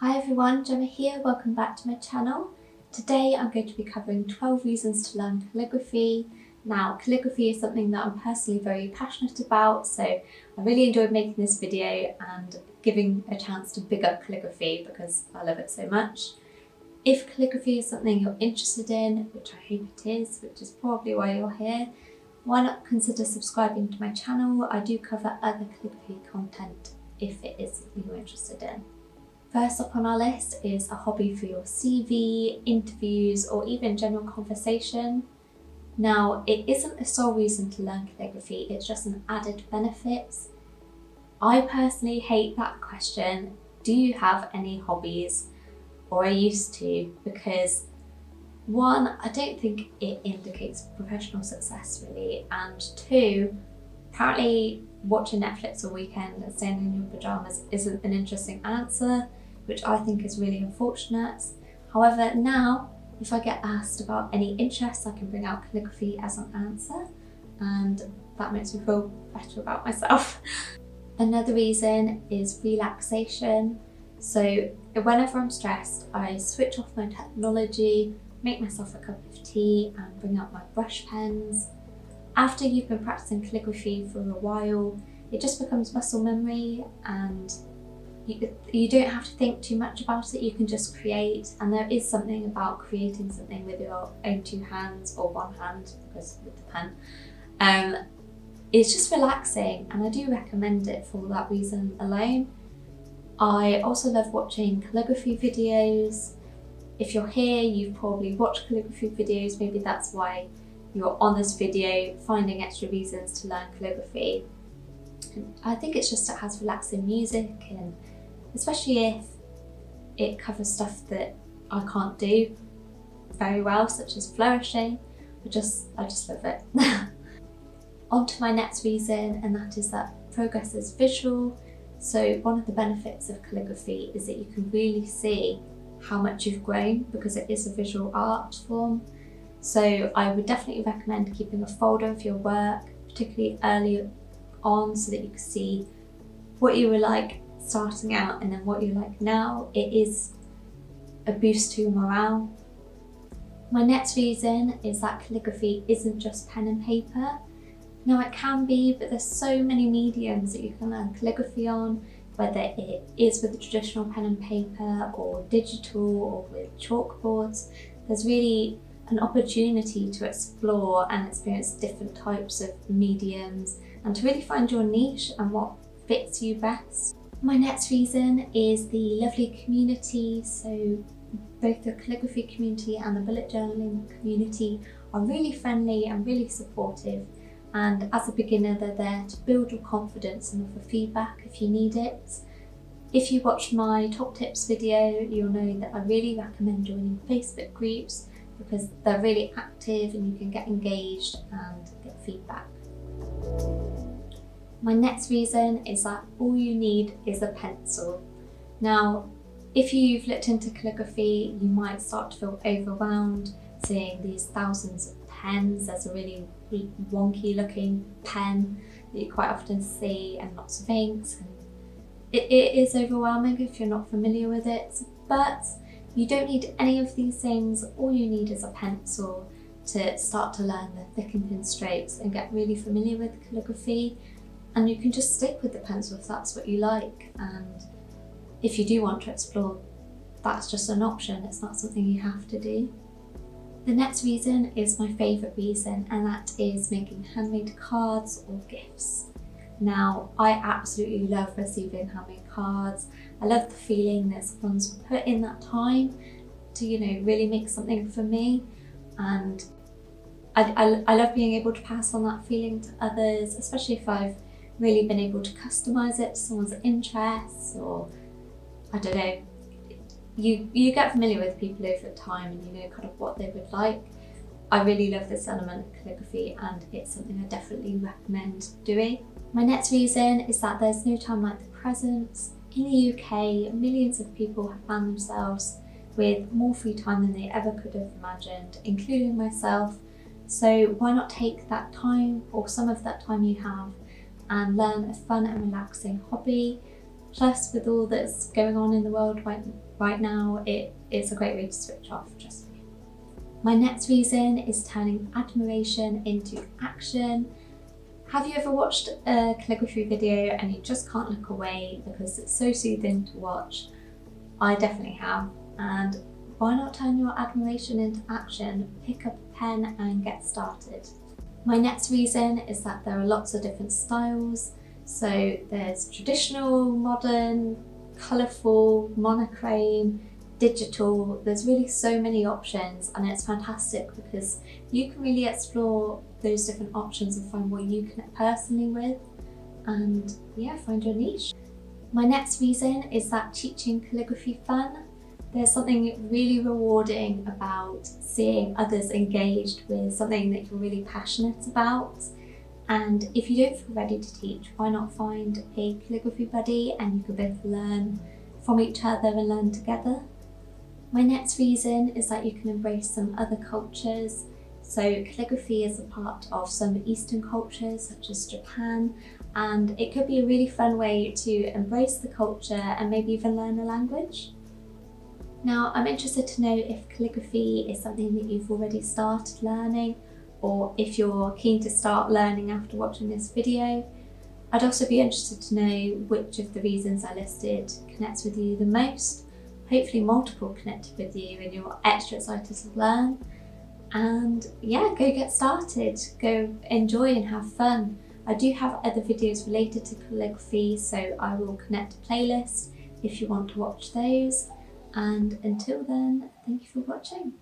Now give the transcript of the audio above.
Hi everyone, Gemma here, welcome back to my channel. Today I'm going to be covering 12 reasons to learn calligraphy. Now, calligraphy is something that I'm personally very passionate about, so I really enjoyed making this video and giving a chance to big up calligraphy because I love it so much. If calligraphy is something you're interested in, which I hope it is, which is probably why you're here, why not consider subscribing to my channel? I do cover other calligraphy content if it is something you're interested in. First up on our list is a hobby for your CV, interviews, or even general conversation. Now, it isn't a sole reason to learn calligraphy, it's just an added benefit. I personally hate that question, do you have any hobbies? Or I used to, because one, I don't think it indicates professional success really, and two, apparently watching Netflix all weekend and staying in your pyjamas isn't an interesting answer, which I think is really unfortunate. However, now, if I get asked about any interests, I can bring out calligraphy as an answer, and that makes me feel better about myself. Another reason is relaxation. So whenever I'm stressed, I switch off my technology, make myself a cup of tea and bring out my brush pens. After you've been practicing calligraphy for a while, it just becomes muscle memory and you don't have to think too much about it, you can just create, and there is something about creating something with your own two hands or one hand, because with the pen. It's just relaxing and I do recommend it for that reason alone. I also love watching calligraphy videos. If you're here, you've probably watched calligraphy videos, maybe that's why you're on this video, finding extra reasons to learn calligraphy. And I think it's just it has relaxing music, and especially if it covers stuff that I can't do very well, such as flourishing, I just love it. On to my next reason, and that is that progress is visual. So one of the benefits of calligraphy is that you can really see how much you've grown because it is a visual art form. So I would definitely recommend keeping a folder of your work, particularly early on, so that you can see what you were like starting out and then what you're like now. It is a boost to morale. My next reason is that calligraphy isn't just pen and paper. Now it can be, but there's so many mediums that you can learn calligraphy on, whether it is with the traditional pen and paper or digital or with chalkboards. There's really an opportunity to explore and experience different types of mediums and to really find your niche and what fits you best. My next reason is the lovely community. So both the calligraphy community and the bullet journaling community are really friendly and really supportive. And as a beginner, they're there to build your confidence and offer feedback if you need it. If you watched my top tips video, you'll know that I really recommend joining Facebook groups because they're really active and you can get engaged and get feedback. My next reason is that all you need is a pencil. Now, if you've looked into calligraphy, you might start to feel overwhelmed seeing these thousands of pens. There's a really wonky looking pen that you quite often see and lots of inks. And it is overwhelming if you're not familiar with it, but you don't need any of these things. All you need is a pencil to start to learn the thick and thin strokes and get really familiar with calligraphy. And you can just stick with the pencil if that's what you like. And if you do want to explore, that's just an option. It's not something you have to do. The next reason is my favourite reason, and that is making handmade cards or gifts. Now, I absolutely love receiving handmade cards. I love the feeling that someone's put in that time to, really make something for me. And I love being able to pass on that feeling to others, especially if I've really been able to customise it to someone's interests, or I don't know, you get familiar with people over time and you know kind of what they would like. I really love this element of calligraphy and it's something I definitely recommend doing. My next reason is that there's no time like the present. In the UK, millions of people have found themselves with more free time than they ever could have imagined, including myself. So why not take that time or some of that time you have and learn a fun and relaxing hobby? Plus, with all that's going on in the world right now, it's a great way to switch off, trust me. My next reason is turning admiration into action. Have you ever watched a calligraphy video and you just can't look away because it's so soothing to watch? I definitely have. And why not turn your admiration into action? Pick up a pen and get started. My next reason is that there are lots of different styles. So there's traditional, modern, colourful, monochrome, digital. There's really so many options, and it's fantastic because you can really explore those different options and find what you connect personally with, and yeah, find your niche. My next reason is that teaching calligraphy fun. There's something really rewarding about seeing others engaged with something that you're really passionate about. And if you don't feel ready to teach, why not find a calligraphy buddy and you can both learn from each other and learn together. My next reason is that you can embrace some other cultures. So calligraphy is a part of some Eastern cultures such as Japan, and it could be a really fun way to embrace the culture and maybe even learn a language. Now, I'm interested to know if calligraphy is something that you've already started learning, or if you're keen to start learning after watching this video. I'd also be interested to know which of the reasons I listed connects with you the most. Hopefully multiple connected with you and you're extra excited to learn. And yeah, go get started, go enjoy and have fun. I do have other videos related to calligraphy, so I will connect a playlist if you want to watch those. And until then, thank you for watching.